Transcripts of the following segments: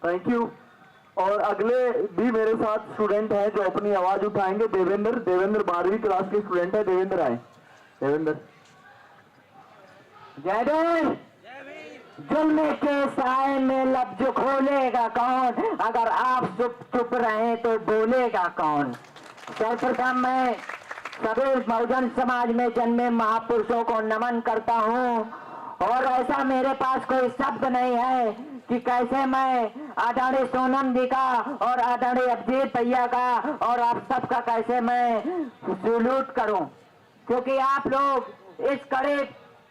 Thank you. और अगले भी मेरे साथ स्टूडेंट हैं जो अपनी आवाज उठाएंगे। देवेंद्र 12वीं क्लास के स्टूडेंट है। देवेंद्र आए। देवेंद्र। जय भीम। जुल्म के साए में लफ्ज खोलेगा कौन, अगर आप चुप चुप रहे तो बोलेगा कौन। सर्वप्रथम मैं सभी बहुजन समाज में जन्मे महापुरुषों को नमन करता हूँ, और ऐसा मेरे पास कोई शब्द नहीं है कि कैसे मैं आदरणीय सोनम जी का और आदरणीय अभिजीत भैया का और आप सबका कैसे मैं सैल्यूट करूं, क्योंकि आप लोग इस कड़े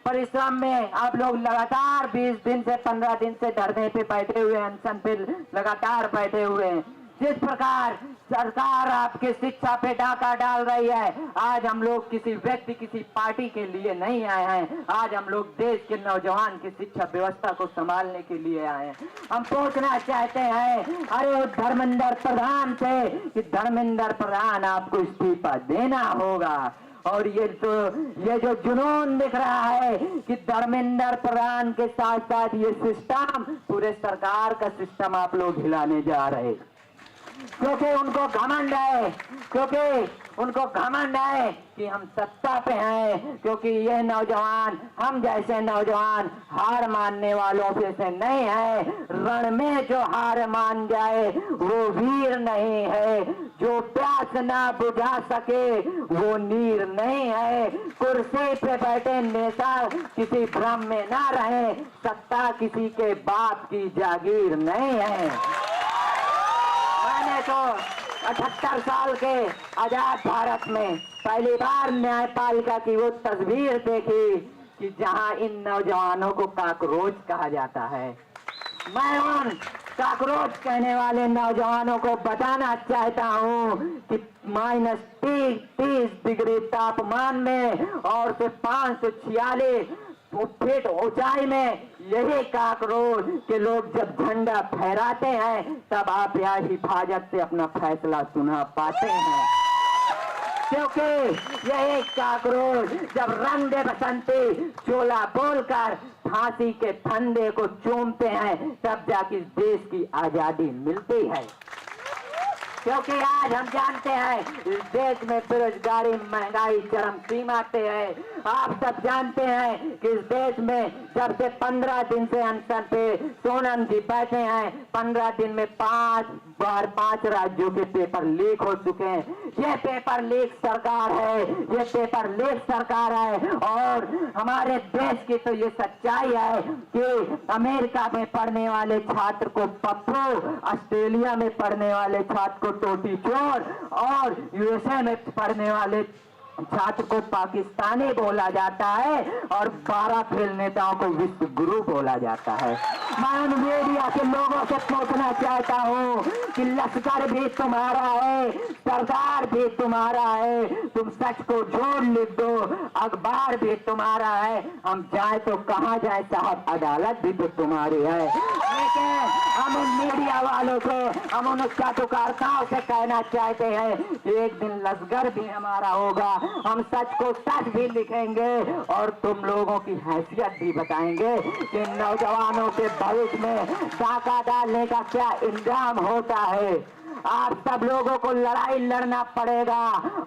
परिश्रम में आप लोग लगातार 20 दिन से 15 दिन से धरने पे बैठे हुए हैं, अनशन पे लगातार बैठे हुए हैं। जिस प्रकार सरकार आपके शिक्षा पे डाका डाल रही है, आज हम लोग किसी व्यक्ति किसी पार्टी के लिए नहीं आए हैं, आज हम लोग देश के नौजवान की शिक्षा व्यवस्था को संभालने के लिए आए हैं। हम पूछना चाहते हैं अरे धर्मेंद्र प्रधान से कि धर्मेंद्र प्रधान आपको इस्तीफा देना होगा, और ये जो जुनून दिख रहा है कि धर्मेंद्र प्रधान के साथ साथ ये सिस्टम पूरे सरकार का सिस्टम आप लोग हिलाने जा रहे, क्योंकि उनको घमंड है कि हम सत्ता पे हैं, क्योंकि ये नौजवान हम जैसे नौजवान हार मानने वालों पे से नहीं है। रण में जो हार मान जाए वो वीर नहीं है, जो प्यास ना बुझा सके वो नीर नहीं है। कुर्सी पे बैठे नेता किसी भ्रम में ना रहे, सत्ता किसी के बाप की जागीर नहीं है। मैंने तो 78 साल के आजाद भारत में पहली बार न्यायपालिका की वो तस्वीर देखी कि जहां इन नौजवानों को काकरोच कहा जाता है। मैं उन काकरोच कहने वाले नौजवानों को बताना चाहता हूं कि -30 डिग्री तापमान में और सिर्फ 546 फीट ऊंचाई में यही काकरोच के लोग जब झंडा फहराते हैं तब आप यहाँ हिफाजत से अपना फैसला सुना पाते हैं, क्योंकि यही काकरोच जब रंग दे बसंती चोला बोलकर फांसी के फंदे को चूमते हैं तब जाके देश की आजादी मिलती है। क्योंकि आज हम जानते हैं इस देश में बेरोजगारी महंगाई चरम सीमा पे है। आप सब जानते हैं कि इस देश में जब से 15 दिन से अनशन पे सोनम जी बैठे हैं, 15 दिन में 5 राज्यों के पेपर लीक हो चुके हैं। ये पेपर लीक सरकार है, ये पेपर लीक सरकार है। और हमारे देश की तो ये सच्चाई है कि अमेरिका में पढ़ने वाले छात्र को पप्पू, ऑस्ट्रेलिया में पढ़ने वाले छात्र को टोटी चोर, और यूएसए में पढ़ने वाले छात्र को पाकिस्तानी बोला जाता है, और 12 फेल नेताओं को विश्व गुरु बोला जाता है। मैं मीडिया के लोगों से पूछना चाहता हूँ कि लश्कर भी तुम्हारा है, सरकार भी तुम्हारा है, तुम सच को झूठ लिख दो, अखबार भी तुम्हारा है, हम जाए तो कहाँ जाए साहब, अदालत भी तो तुम्हारी है। लेकिन हम उन मीडिया वालों को, हम उन चाटुकारिताओं से कहना चाहते हैं कि एक दिन लश्कर भी हमारा होगा, हम सच को सच भी लिखेंगे और तुम लोगों की हैसियत भी बताएंगे कि नौजवानों के भविष्य में डाका डालने का क्या इंजाम होता है। आप सब लोगों को लड़ाई लड़ना पड़ेगा,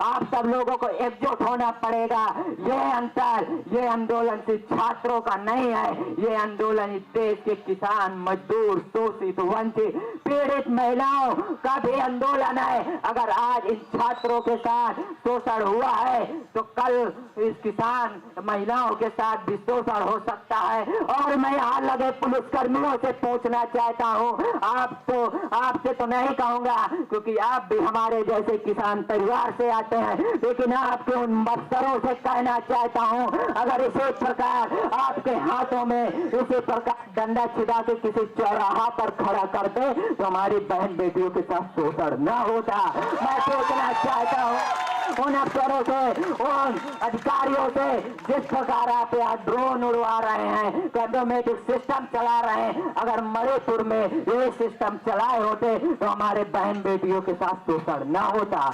आप सब लोगों को एकजुट होना पड़ेगा। ये आंदोलन सिर्फ छात्रों का नहीं है, ये आंदोलन इस देश के किसान, मजदूर, शोषित, वंचित, पीड़ित महिलाओं का भी आंदोलन है। अगर आज इन छात्रों के साथ शोषण हुआ है तो कल इस किसान महिलाओं के साथ भी शोषण हो सकता है। और मैं यहाँ लगे पुलिसकर्मियों से पूछना चाहता हूँ, आपसे तो नहीं कहूंगा क्योंकि आप भी हमारे जैसे किसान परिवार से आते हैं, लेकिन आपके उन अफसरों से कहना चाहता हूं, अगर इसी प्रकार आपके हाथों में इसी प्रकार डंडा छिड़ा के किसी चौराहा पर खड़ा करते तो हमारी बहन बेटियों के साथ शोषण न होता। मैं सोचना चाहता हूं उन अफसरों से, उन अधिकारियों से, जिस प्रकार आप यहाँ ड्रोन उड़वा रहे हैं, ऑटोमेटिक सिस्टम चला रहे हैं, अगर मणिपुर में ये सिस्टम चलाए होते तो हमारे बहन बेटियों के साथ शोषण न होता।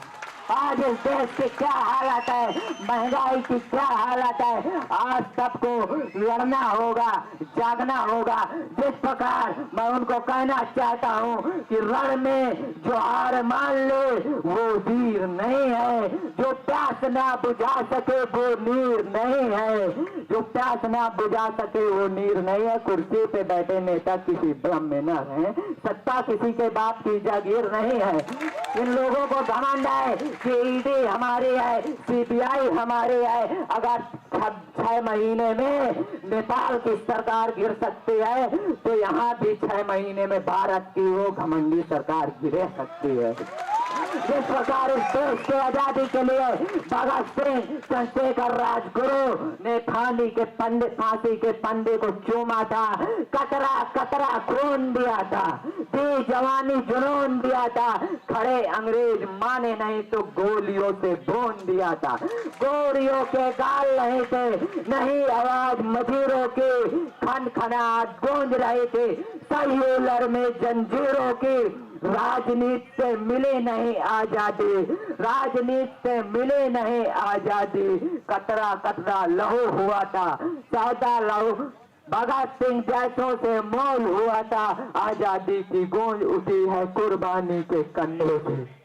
आज इस देश की क्या हालत है, महंगाई की क्या हालत है, आज सबको लड़ना होगा, जागना होगा। जिस प्रकार मैं उनको कहना चाहता हूँ कि रण में जो हार मान ले वो वीर नहीं है, जो प्यास ना बुझा सके वो नीर नहीं है, जो प्यास ना बुझा सके वो नीर नहीं है। कुर्सी पे बैठे नेता किसी भ्रम में न रहे, सत्ता किसी के बाप की जागीर नहीं है। इन लोगों को घमंड है कि ईडी हमारी है, सीबीआई हमारी है। अगर 6 महीने में नेपाल की सरकार गिर सकती है तो यहाँ भी 6 महीने में भारत की वो घमंडी सरकार गिर सकती है। जिस प्रकार इस देश के आजादी के लिए भगत सिंह, चंद्रशेखर, राजगुरु ने फांसी के फंदे को चूमा था, कतरा कतरा खून दिया था, दी जवानी जुनून दिया था, खड़े अंग्रेज माने नहीं तो गोलियों से भून दिया था। गोलियों के गाल नहीं थे, नहीं आवाज मजीरों की खन खनाहट गूंज रही थी, सेल्यूलर में जंजीरों की। राजनीति से मिले नहीं आजादी, राजनीति से मिले नहीं आजादी, कतरा कतरा लहू हुआ था, सौदा लहू भगत सिंह जैसों से मोल हुआ था, आजादी की गूंज उठी है कुर्बानी के कंधे से।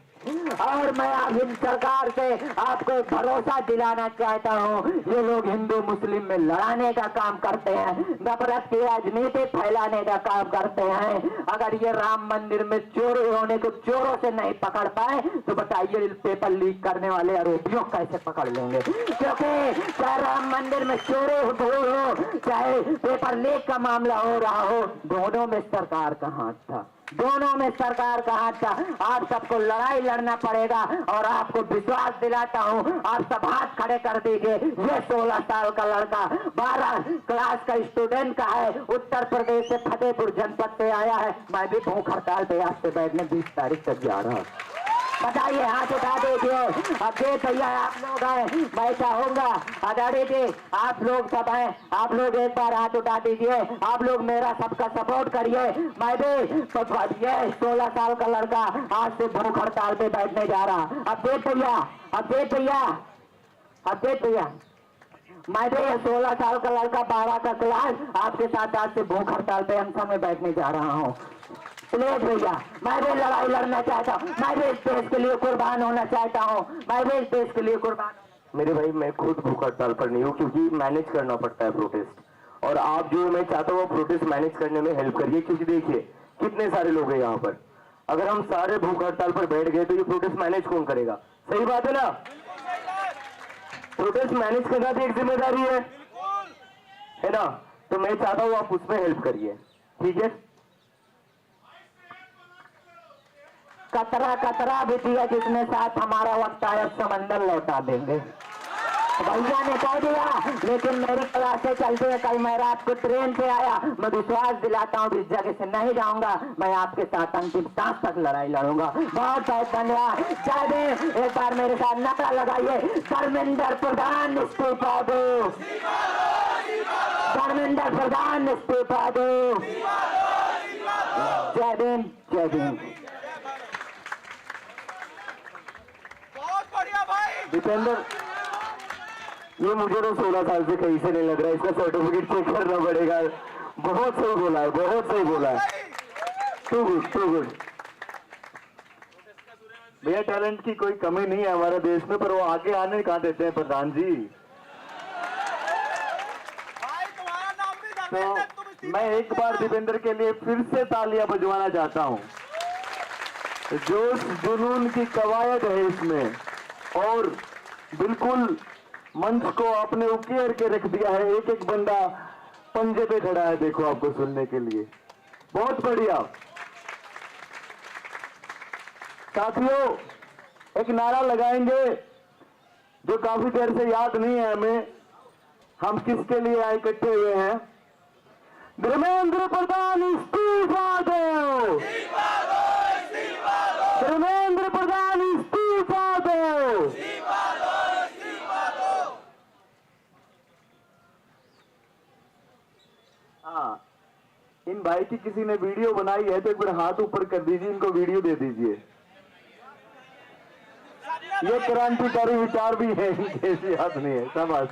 और मैं अब इन सरकार से आपको भरोसा दिलाना चाहता हूँ, ये लोग हिंदू मुस्लिम में लड़ाने का काम करते हैं, नफरत की राजनीति फैलाने का काम करते हैं। अगर ये राम मंदिर में चोरी होने को चोरों से नहीं पकड़ पाए तो बताइए पेपर लीक करने वाले आरोपियों कैसे पकड़ लेंगे? क्योंकि चाहे राम मंदिर में चोरी हो, चाहे पेपर लीक का मामला हो रहा हो, दोनों में सरकार का हाथ था, दोनों में सरकार का हाथ था। आप सबको लड़ाई लड़ना पड़ेगा और आपको विश्वास दिलाता हूँ, आप सब हाथ खड़े कर दीजिए। ये 16 साल का लड़का 12 क्लास का स्टूडेंट का है, उत्तर प्रदेश से फतेहपुर जनपद से आया है। मैं भी भूख हड़ताल पे आज से बैठने 20 तारीख तक जा रहा हूँ। बताइए, हाथ उठा दीजिए। अब ये भैया आप लोग हैं, मैं चाहूंगा आजादी जी आप लोग सब हैं, आप लोग एक बार हाथ उठा दीजिए। आप लोग मेरा सबका सपोर्ट करिए। मैं भी ये 16 साल का लड़का आज से भूख हड़ताल पे बैठने जा रहा। अब देख भैया, अब देख भैया, अब देख भैया, मैं भी ये 16 साल का लड़का 12 का क्लास आपके साथ आज से भूख हड़ताल पे अनशन में बैठने जा रहा हूँ। प्लीज भैया, मैं भी लड़ाई लड़ना चाहता हूँ, मैं भी इस देश के लिए कुर्बान होना चाहता हूँ, मैं भी इस देश के लिए कुर्बान। मेरे भाई, मैं खुद भूख हड़ताल पर नहीं हूँ क्योंकि मैनेज करना पड़ता है प्रोटेस्ट, और आप जो मैं चाहता हूँ प्रोटेस्ट मैनेज करने में हेल्प करिए। क्योंकि देखिए कितने सारे लोग हैं यहाँ पर, अगर हम सारे भूख हड़ताल पर बैठ गए तो ये प्रोटेस्ट मैनेज कौन करेगा? सही बात है ना? प्रोटेस्ट मैनेज करना भी एक जिम्मेदारी है ना? तो मैं चाहता हूँ आप उसमें हेल्प करिए, ठीक है? कतरा कतरा भी दिया जिसने साथ हमारा वक्त आया समंदर लौटा देंगे, भैया ने कह दिया। लेकिन मेरी क्लासें चलती है, कल मैं रात को ट्रेन से आया, मैं विश्वास दिलाता हूँ इस जगह से नहीं जाऊंगा, मैं आपके साथ अंतिम सांस तक लड़ाई लड़ूंगा। बहुत बहुत धन्यवाद। जय भीम। एक बार मेरे साथ नारा लगाइए, धर्मेंद्र प्रधान इस्तीफा दो, धर्मेंद्र प्रधान इस्तीफा दो। जय भीम, जय भीम। दीपेंद्र, ये मुझे तो 16 साल से कहीं से नहीं लग रहा है, इसका सर्टिफिकेट चेक करना पड़ेगा। बहुत सही बोला है, बहुत सही बोला है, टू गुड, टू गुड। भैया टैलेंट की कोई कमी नहीं है हमारे देश में, पर वो आगे आने कहाँ देते हैं प्रधान जी। तो मैं एक बार दीपेंद्र के लिए फिर से तालियां बजवाना चाहता हूँ। जोश जुनून की कवायद है इसमें, और बिल्कुल मंच को आपने उकेर के रख दिया है। एक एक बंदा पंजे पे खड़ा है, देखो आपको सुनने के लिए। बहुत बढ़िया साथियों, एक नारा लगाएंगे जो काफी देर से याद नहीं है हमें, हम किसके लिए आए इकट्ठे हुए हैं। धर्मेंद्र प्रधान इस्तीफा दो, धर्मेंद्र प्रधान इस्तीफा दो। हाँ, इन भाई की किसी ने वीडियो बनाई है तो एक बार हाथ ऊपर कर दीजिए, इनको वीडियो दे दीजिए। ये क्रांतिकारी विचार भी है, ऐसी बात नहीं है। शाबाश।